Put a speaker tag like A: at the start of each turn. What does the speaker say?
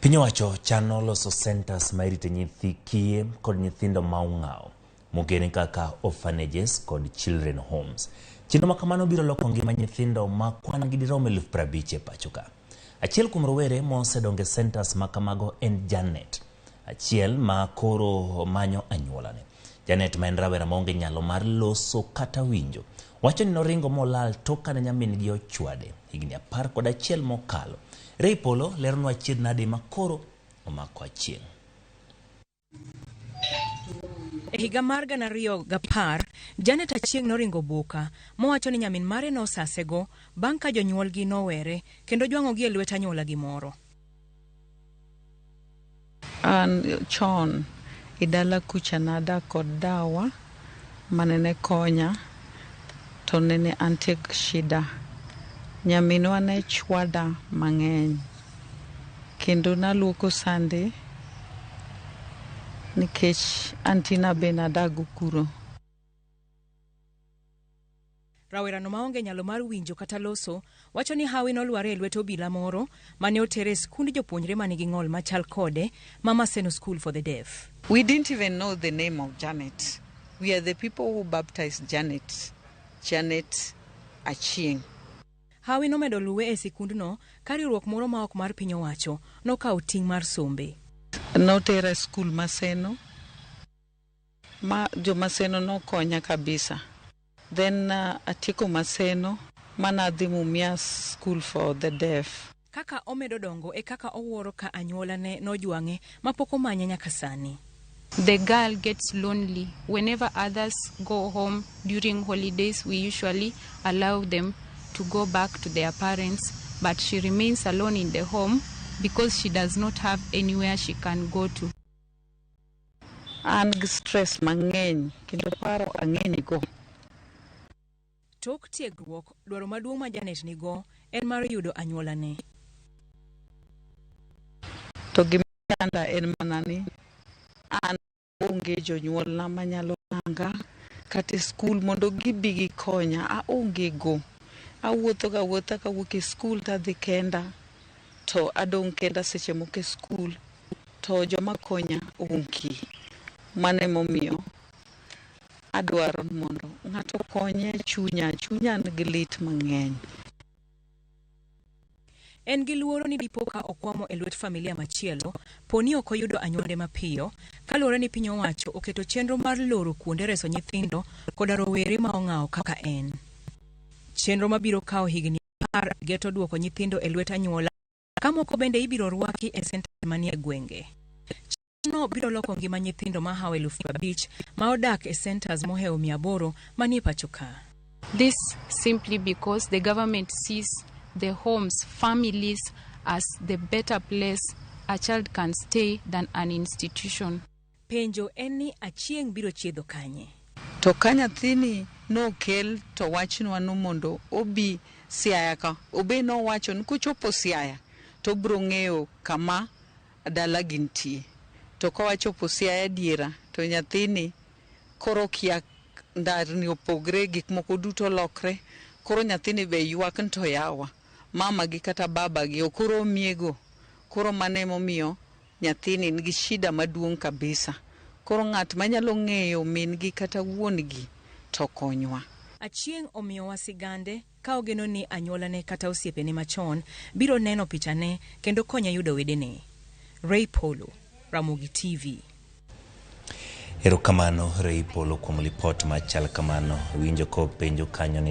A: Piny owacho chano loso centers ma irite nyithi kiye kod nyithindo ma ong'aw mogeni kaka orphanages kod children homes. Chenro ma kamano biro loko ngima nyithindo ma kwan gi dirom 50,000 e pacho ka. Achiel kuom rowere mosedonge centers ma kamago en Janet, achiel ma koro manyo anyuolane. Janet ma en rawera maonge nyalo mar loso kata winjo, wacho ni noringo molal tok kane nyamin gi ochwade higni 11 mokalo. Ray Polo leronwa achiedh nade ma koro omako Achieng.
B: E higa mar 2010, Janet Achieng noringo boka mowacho ni nyamin mare nosasego bang' ka jonyuolgi nowere kendo jwang'ogi e lwet anyuola gi moro.
C: An chon idala kucha nada kod dawa manene konya to nene antie shida. Nyaminwa ne chwada mang'eny kendo naluoko sande nikech antina be nadago kuro.
B: Rawerano maonge nyalo mar winjo kata loso wacho ni hawi nolware e lwet obila moro mane otere skund jopuonjre manigi ng'ol machal kode Maseno School for the Deaf.
C: We didn't even know the name of Janet. We are the people who baptized Janet Achieng.
B: Hawi nomedo luwe e sikundno ka riwruok moro ma ok mar piny owacho nokawo ting' mar sombe.
C: Notera skul Maseno ma jo Maseno nokonya kabisa. Then atieko Maseno manadhi Mumias School for the Deaf.
B: Kaka omedo dongo e kaka owuoro ka anyuolane nojwang'e mapok omanye nyaka sani.
D: The girl gets lonely. Whenever others go home during holidays, we usually allow them to go back to their parents, but she remains alone in the home because she does not have anywhere she can go to.
C: An stress mang'eny kendo paro ang'eny go.
B: Tok tiegruok, dwaro maduong' ma Janet nigo en mar yudo anyuolane.
C: To gimanda en mana ni an onge jonyuolna manyalo tanga kata skul mondo gibi gikonya. Aonge go. Awuotho kawuok e skul tadhi kenda to adong' kenda seche moko e skul to joma konya onge. Mane momiyo adwaro mondo ng'ato konye chunya nigi lit mang'eny.
B: En gi luoro ni dipo ka okwamo e lwet familia machielo, poni ok oyudo anyuonde mapiyo, kaluwore ni piny owacho oketo chenro mar loro kuonde reso nyithindo koda rowere ma ong'aw kaka en. Chenro mabiro kawo higni 10 geto duoko nyithindo e lwet anyuola, ka moko bende ibiro rwaki e senta manie gwenge. Chenro biro loko ngima nyithindo ma hawe 50,000 ma odak e centers mohewo 800 manie pacho ka.
D: This simply because the government sees the homes, families as the better place a child can stay than an institution.
B: Penjo en ni Achieng biro chiedho kanye?
C: To ka nyathini nokel to wachnwa no mondo obi Siaya ka. Obe no wacho ni kuchopo Siaya to bro ng'eyo kama dala gintie. To ka wachopo Siaya diera to nyathini koro kia ndarni opogre gik moko duto lokre. Koro nyathini be ywak nto yawa. Mama gi kata baba gi okoro miego. Koro mane momiyo nyathini nigi shida maduong' kabisa. Koro ng'at manyalo ng'eyo min gi kata wuon gi to konywa.
B: Achieng omiyo wasigande ka ogeno ni anyuolane kata osiepene machon biro neno pichane kendo konya yudo wedene. Ray Polo, Ramogi TV.
A: Erokamano Ray Polo kuom lipot machal kamano. Winjo ko penjo kanyo ni